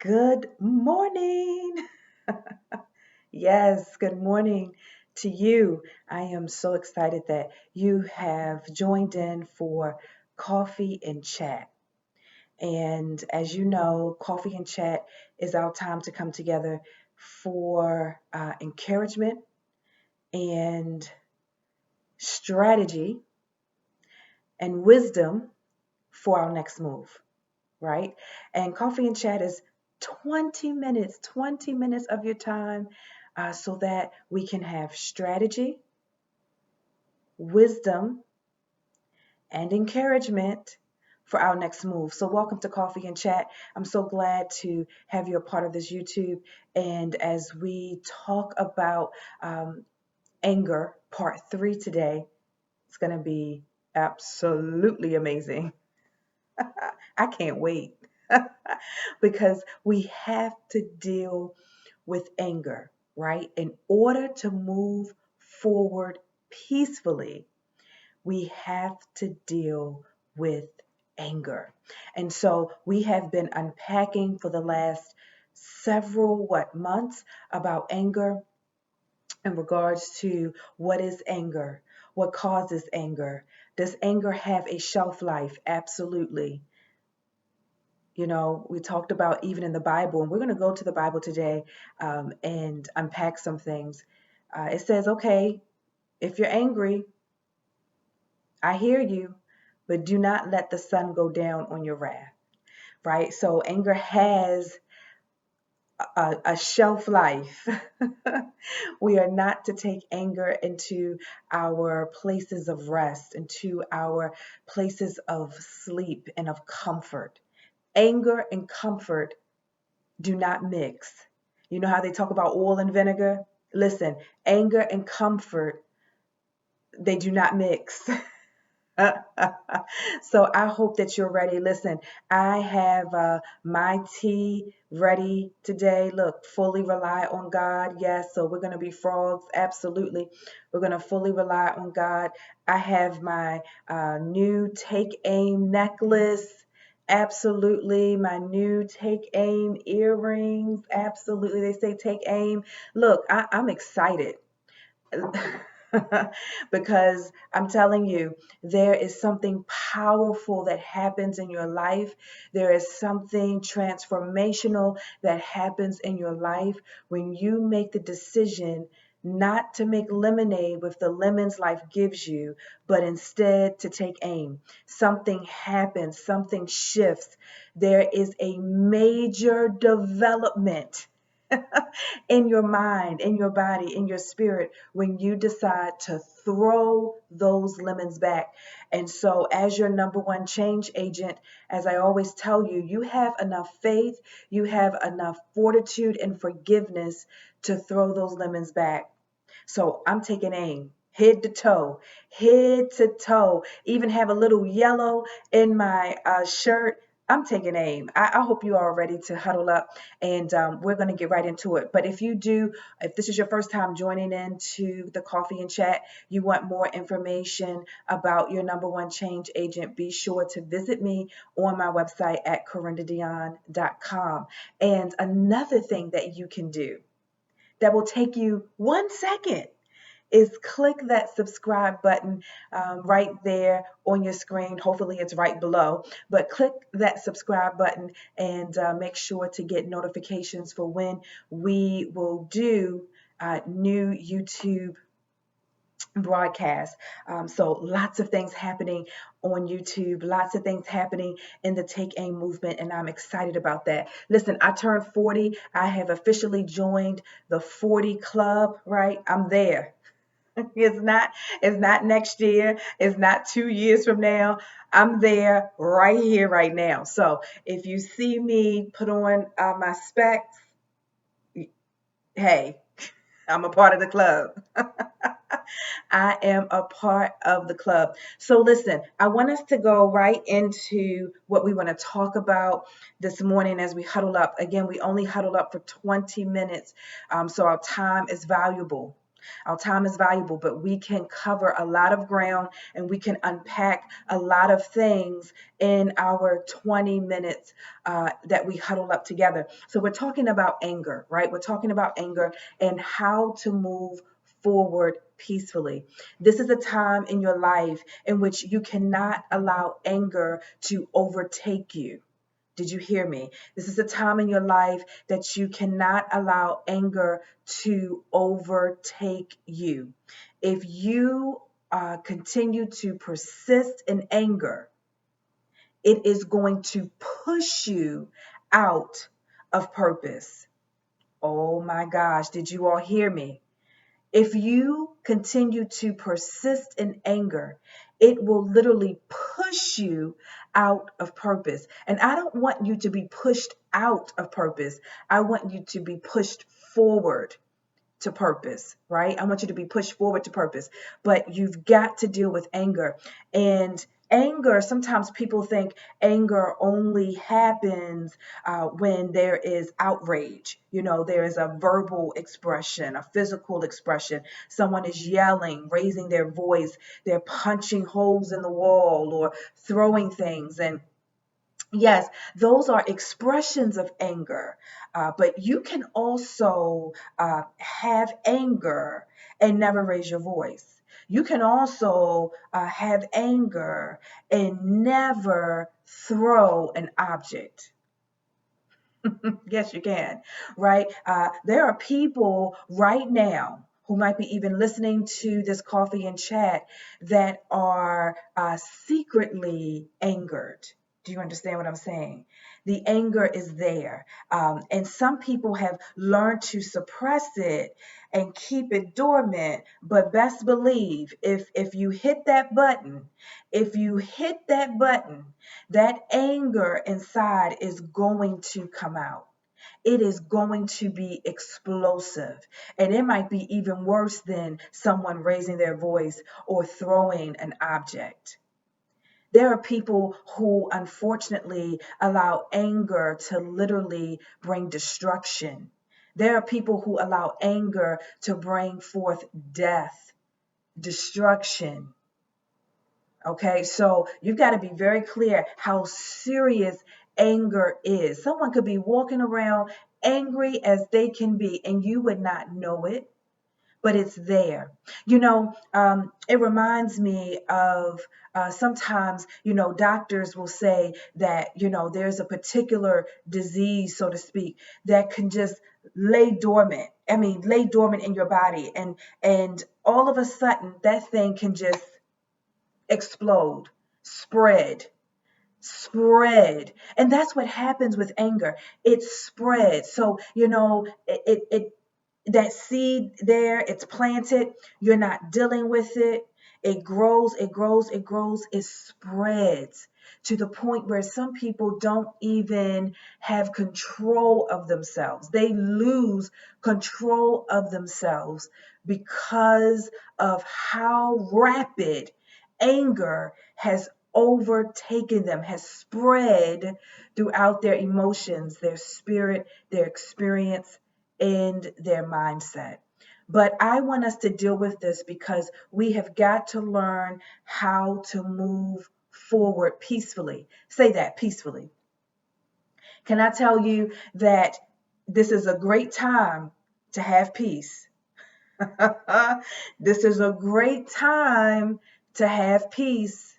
Good morning. Yes, good morning to you. I am so excited that you have joined in for Coffee and Chat. And as you know, Coffee and Chat is our time to come together for encouragement and strategy and wisdom for our next move, right? And Coffee and Chat is 20 minutes of your time so that we can have strategy, wisdom, and encouragement for our next move. So, welcome to Coffee and Chat. I'm so glad to have you a part of this YouTube. And as we talk about anger, part three today, it's going to be absolutely amazing. I can't wait because we have to deal with anger, right? In order to move forward peacefully, we have to deal with anger. And so we have been unpacking for the last several months about anger in regards to what is anger, what causes anger. Does anger have a shelf life? Absolutely. You know, we talked about even in the Bible, and we're going to go to the Bible today and unpack some things. It says, okay, if you're angry, I hear you, but do not let the sun go down on your wrath, right? So anger has a shelf life. We are not to take anger into our places of rest, into our places of sleep and of comfort. Anger and comfort do not mix. You know how they talk about oil and vinegar? Listen, anger and comfort, they do not mix. So I hope that you're ready. Listen, I have my tea ready today. Look, fully rely on God. Yes, so we're going to be frogs. Absolutely. We're going to fully rely on God. I have my new Take Aim necklace. Absolutely. My new Take Aim earrings. Absolutely. They say take aim. Look, I'm excited. Because I'm telling you, there is something powerful that happens in your life. There is something transformational that happens in your life when you make the decision not to make lemonade with the lemons life gives you, but instead to take aim. Something happens, something shifts. There is a major development in your mind, in your body, in your spirit when you decide to throw those lemons back. And so, as your number one change agent, as I always tell you, you have enough faith, you have enough fortitude and forgiveness to throw those lemons back. So, I'm taking aim. Head to toe, even have a little yellow in my shirt. I'm taking aim. I hope you are ready to huddle up and we're going to get right into it. But if this is your first time joining into the Coffee and Chat, you want more information about your number one change agent, be sure to visit me on my website at corindadion.com. And another thing that you can do that will take you 1 second is click that subscribe button right there on your screen. Hopefully it's right below, but click that subscribe button and make sure to get notifications for when we will do new YouTube broadcast. So lots of things happening on YouTube, lots of things happening in the Take Aim movement, and I'm excited about that. Listen, I turned 40. I have officially joined the 40 club, right? I'm there. It's not next year. It's not 2 years from now. I'm there right here, right now. So if you see me put on my specs, hey, I'm a part of the club. I am a part of the club. So listen, I want us to go right into what we want to talk about this morning as we huddle up. Again, we only huddle up for 20 minutes, so our time is valuable. Our time is valuable, but we can cover a lot of ground and we can unpack a lot of things in our 20 minutes that we huddle up together. So we're talking about anger, right? We're talking about anger and how to move forward peacefully. This is a time in your life in which you cannot allow anger to overtake you. Did you hear me? This is a time in your life that you cannot allow anger to overtake you. If you continue to persist in anger, it is going to push you out of purpose. Oh my gosh, did you all hear me? If you continue to persist in anger, it will literally push you out of purpose. And I don't want you to be pushed out of purpose. I want you to be pushed forward to purpose, right? I want you to be pushed forward to purpose, but you've got to deal with anger. And anger, sometimes people think anger only happens when there is outrage. You know, there is a verbal expression, a physical expression. Someone is yelling, raising their voice, they're punching holes in the wall or throwing things. And yes, those are expressions of anger, but you can also have anger and never raise your voice. You can also have anger and never throw an object. Yes, you can, right? There are people right now who might be even listening to this coffee and chat that are secretly angered. Do you understand what I'm saying? The anger is there. And some people have learned to suppress it and keep it dormant. But best believe if you hit that button, if you hit that button, that anger inside is going to come out. It is going to be explosive. And it might be even worse than someone raising their voice or throwing an object. There are people who unfortunately allow anger to literally bring destruction. There are people who allow anger to bring forth death, destruction. Okay, so you've got to be very clear how serious anger is. Someone could be walking around angry as they can be, and you would not know it, but it's there. It reminds me of sometimes, doctors will say that, there's a particular disease, so to speak, that can just lay dormant. I mean, lay dormant in your body, and all of a sudden that thing can just explode, spread. And that's what happens with anger. It spreads. So, it that seed there, it's planted, you're not dealing with it. It grows, it spreads to the point where some people don't even have control of themselves. They lose control of themselves because of how rapid anger has overtaken them, has spread throughout their emotions, their spirit, their experience, and their mindset. But I want us to deal with this because we have got to learn how to move forward peacefully. Say that, peacefully. Can I tell you that this is a great time to have peace? This is a great time to have peace.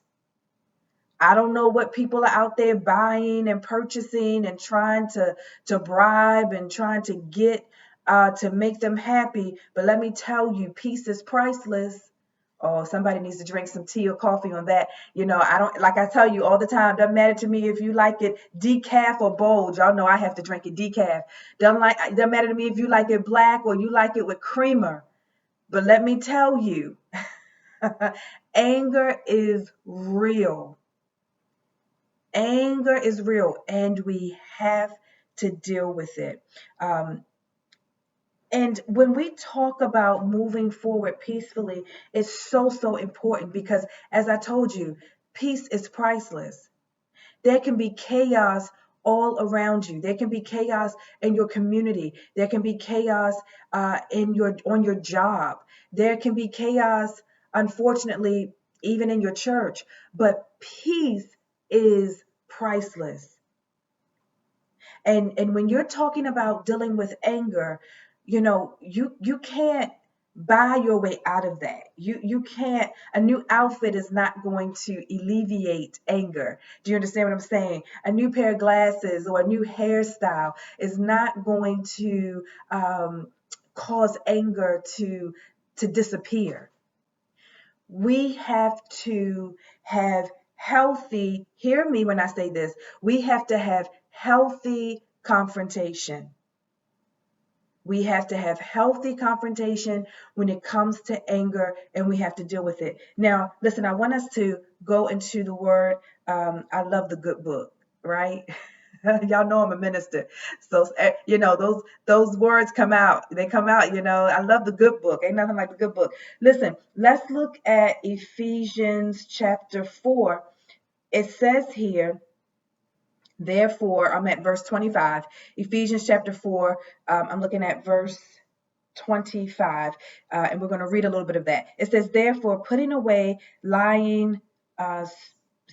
I don't know what people are out there buying and purchasing and trying to bribe and trying to get to make them happy. But let me tell you, peace is priceless. Oh, somebody needs to drink some tea or coffee on that. I don't, like I tell you all the time, doesn't matter to me if you like it decaf or bold. Y'all know I have to drink it decaf. Doesn't matter to me if you like it black or you like it with creamer. But let me tell you, anger is real. Anger is real, and we have to deal with it. And when we talk about moving forward peacefully, it's so important because, as I told you, peace is priceless. There can be chaos all around you. There can be chaos in your community. There can be chaos on your job. There can be chaos, unfortunately, even in your church. But peace is priceless. And when you're talking about dealing with anger, you can't buy your way out of that. You can't. A new outfit is not going to alleviate anger. Do you understand what I'm saying? A new pair of glasses or a new hairstyle is not going to cause anger to disappear. We have to have healthy, hear me when I say this, we have to have healthy confrontation. We have to have healthy confrontation when it comes to anger, and we have to deal with it. Now, listen, I want us to go into the word. I love the good book, right? Y'all know I'm a minister. So, those words come out. They come out, I love the good book. Ain't nothing like the good book. Listen, let's look at Ephesians chapter 4. It says here, therefore, I'm at verse 25. Ephesians chapter 4, I'm looking at verse 25, and we're going to read a little bit of that. It says, therefore, putting away lying,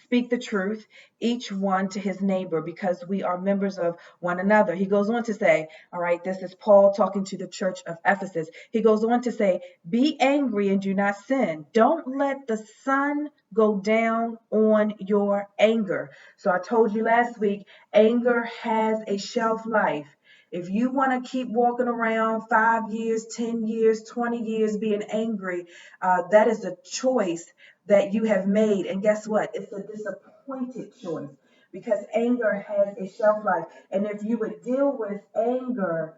speak the truth, each one to his neighbor, because we are members of one another. He goes on to say, all right, this is Paul talking to the church of Ephesus. He goes on to say, be angry and do not sin. Don't let the sun go down on your anger. So I told you last week, anger has a shelf life. If you want to keep walking around 5 years, 10 years, 20 years being angry, that is a choice that you have made. And guess what? It's a disappointed choice because anger has a shelf life. And if you would deal with anger,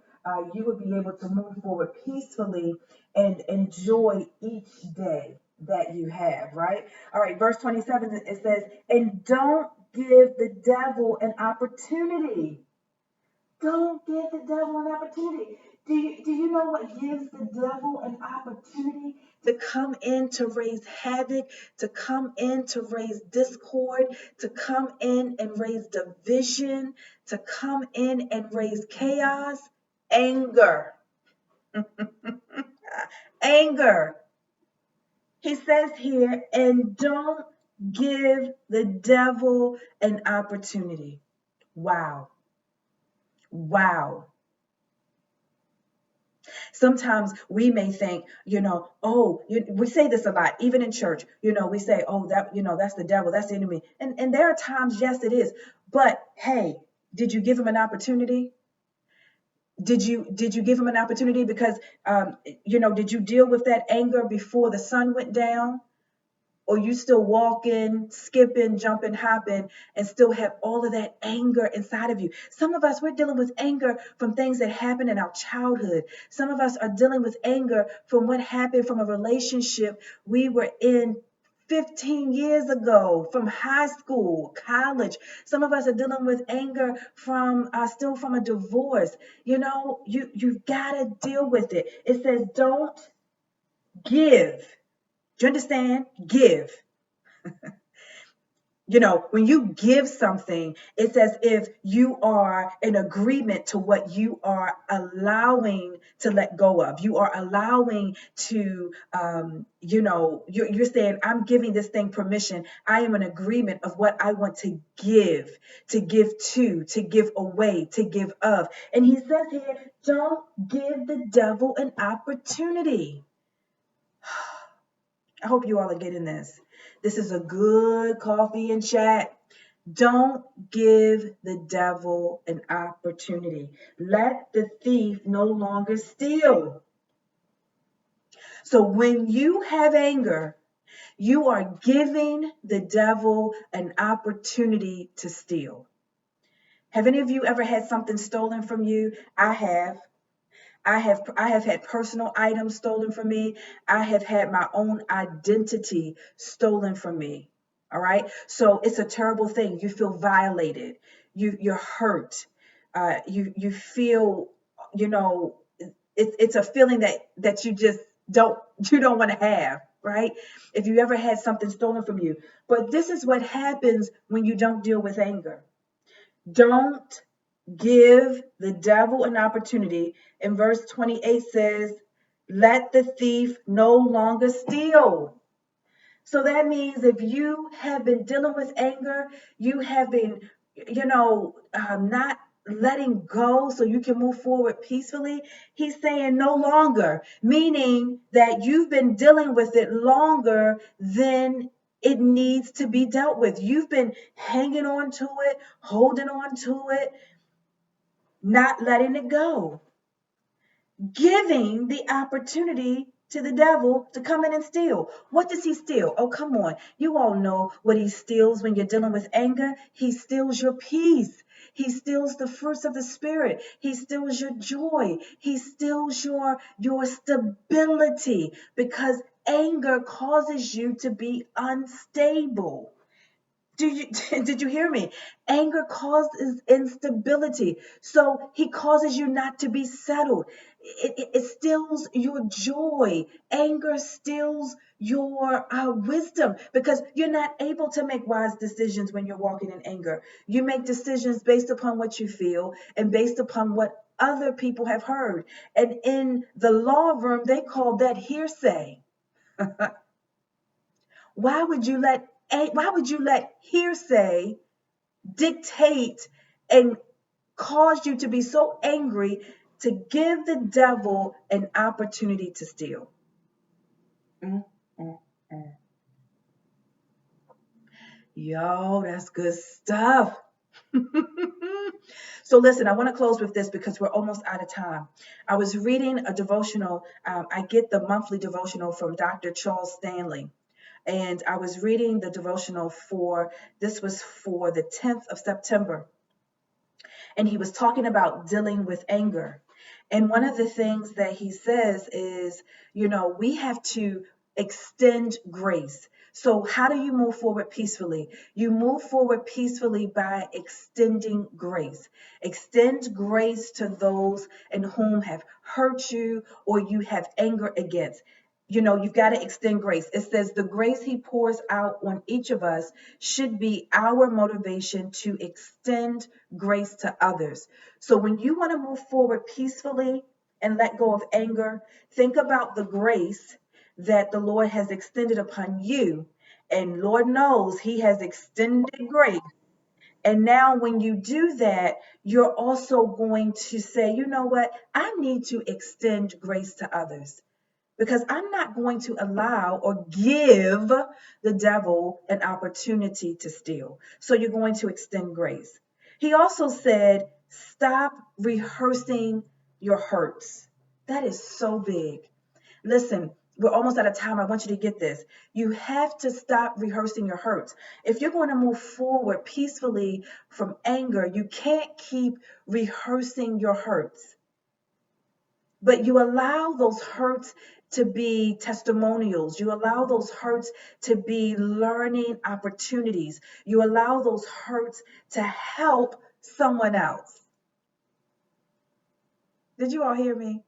you would be able to move forward peacefully and enjoy each day that you have, right? All right, verse 27, it says, and don't give the devil an opportunity. Don't give the devil an opportunity. Do you know what gives the devil an opportunity to come in to raise havoc, to come in to raise discord, to come in and raise division, to come in and raise chaos? Anger. Anger. He says here, and don't give the devil an opportunity. Wow. Wow. Sometimes we may think, we say this a lot, even in church, we say, oh, that's the devil, that's the enemy. And there are times, yes, it is. But hey, did you give him an opportunity? Did you give him an opportunity? Because, did you deal with that anger before the sun went down? Or you still walking, skipping, jumping, hopping, and still have all of that anger inside of you. Some of us, we're dealing with anger from things that happened in our childhood. Some of us are dealing with anger from what happened from a relationship we were in 15 years ago, from high school, college. Some of us are dealing with anger from still from a divorce. You've got to deal with it. It says, don't give. Do you understand? Give. When you give something, it's as if you are in agreement to what you are allowing to let go of. You are allowing to, you're saying, I'm giving this thing permission. I am in agreement of what I want to give to give away, to give of. And he says here, don't give the devil an opportunity. I hope you all are getting this. This is a good coffee and chat. Don't give the devil an opportunity. Let the thief no longer steal. So when you have anger, you are giving the devil an opportunity to steal. Have any of you ever had something stolen from you? I have. I have had personal items stolen from me. I have had my own identity stolen from me. All right. So it's a terrible thing. You feel violated. You're hurt. You feel, it's a feeling that you don't want to have, right? If you ever had something stolen from you. But this is what happens when you don't deal with anger. Don't give the devil an opportunity. In verse 28 says, let the thief no longer steal. So that means if you have been dealing with anger, you have been, not letting go so you can move forward peacefully. He's saying no longer, meaning that you've been dealing with it longer than it needs to be dealt with. You've been hanging on to it, holding on to it, not letting it go, giving the opportunity to the devil to come in and steal. What does he steal? Oh, come on. You all know what he steals when you're dealing with anger. He steals your peace. He steals the fruits of the spirit. He steals your joy. He steals your stability, because anger causes you to be unstable. Did you hear me? Anger causes instability. So he causes you not to be settled. It steals your joy. Anger steals your wisdom, because you're not able to make wise decisions when you're walking in anger. You make decisions based upon what you feel and based upon what other people have heard. And in the law room, they call that hearsay. Why would you let hearsay dictate and cause you to be so angry to give the devil an opportunity to steal? Mm, mm, mm. Yo, that's good stuff. So listen, I want to close with this because we're almost out of time. I was reading a devotional. I get the monthly devotional from Dr. Charles Stanley. And I was reading the devotional this was for the 10th of September. And he was talking about dealing with anger. And one of the things that he says is, we have to extend grace. So, how do you move forward peacefully? You move forward peacefully by extending grace. Extend grace to those in whom have hurt you or you have anger against. You've got to extend grace. It says the grace he pours out on each of us should be our motivation to extend grace to others. So when you want to move forward peacefully and let go of anger, think about the grace that the Lord has extended upon you. And Lord knows he has extended grace. And now, when you do that, you're also going to say, you know what? I need to extend grace to others, because I'm not going to allow or give the devil an opportunity to steal. So you're going to extend grace. He also said, stop rehearsing your hurts. That is so big. Listen, we're almost out of time. I want you to get this. You have to stop rehearsing your hurts. If you're going to move forward peacefully from anger, you can't keep rehearsing your hurts, but you allow those hurts to be testimonials. You allow those hurts to be learning opportunities. You allow those hurts to help someone else. Did you all hear me?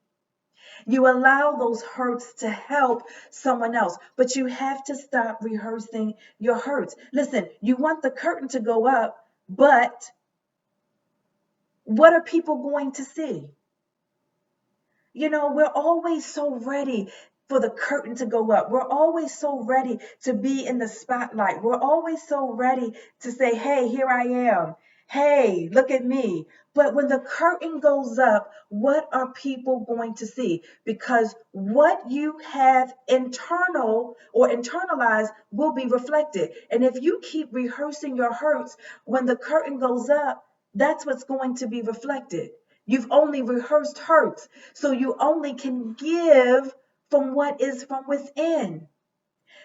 You allow those hurts to help someone else, but you have to stop rehearsing your hurts. Listen, you want the curtain to go up, but what are people going to see? We're always so ready for the curtain to go up. We're always so ready to be in the spotlight. We're always so ready to say, hey, here I am. Hey, look at me. But when the curtain goes up, what are people going to see? Because what you have internal or internalized will be reflected. And if you keep rehearsing your hurts, when the curtain goes up, that's what's going to be reflected. You've only rehearsed hurts, so you only can give from what is from within.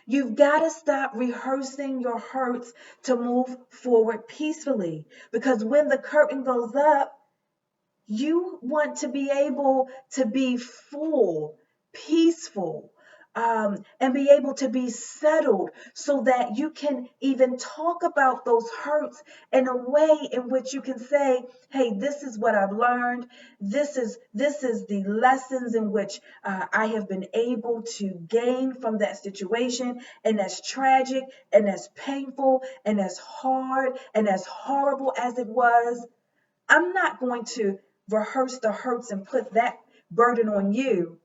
You've got to stop rehearsing your hurts to move forward peacefully, because when the curtain goes up, you want to be able to be full, peaceful, and be able to be settled so that you can even talk about those hurts in a way in which you can say, hey, this is what I've learned. This is the lessons in which I have been able to gain from that situation, and as tragic and as painful and as hard and as horrible as it was, I'm not going to rehearse the hurts and put that burden on you,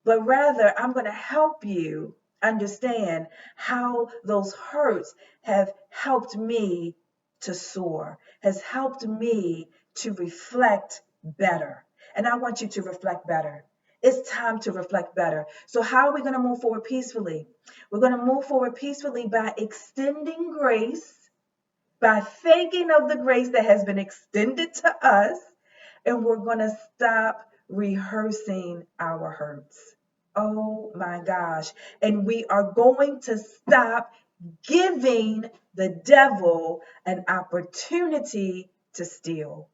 but rather I'm going to help you understand how those hurts have helped me to soar, has helped me to reflect better. And I want you to reflect better. It's time to reflect better. So, how are we going to move forward peacefully? We're going to move forward peacefully by extending grace, by thinking of the grace that has been extended to us, and we're going to stop rehearsing our hurts. Oh my gosh. And we are going to stop giving the devil an opportunity to steal.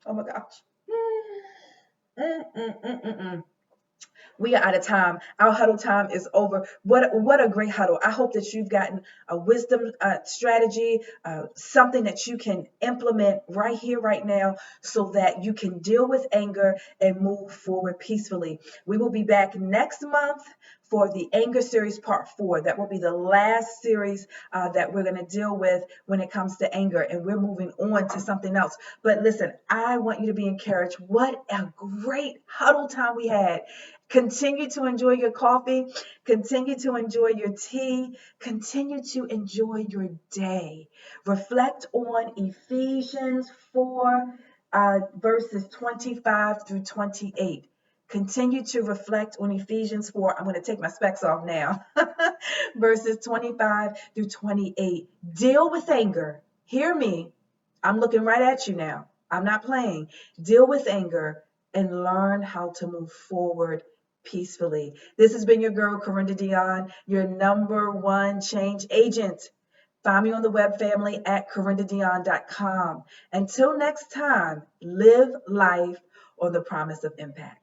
Oh my gosh. Mm-mm-mm-mm-mm. We are out of time. Our huddle time is over. What a great huddle. I hope that you've gotten a wisdom strategy, something that you can implement right here, right now, so that you can deal with anger and move forward peacefully. We will be back next month for the anger series part 4. That will be the last series that we're going to deal with when it comes to anger, and we're moving on to something else. But listen, I want you to be encouraged. What a great huddle time we had. Continue to enjoy your coffee. Continue to enjoy your tea. Continue to enjoy your day. Reflect on Ephesians 4, verses 25 through 28. Continue to reflect on Ephesians 4. I'm going to take my specs off now. Verses 25 through 28. Deal with anger. Hear me. I'm looking right at you now. I'm not playing. Deal with anger and learn how to move forward peacefully. This has been your girl, Corinda Dion, your #1 change agent. Find me on the web family at corindadion.com. Until next time, live life on the promise of impact.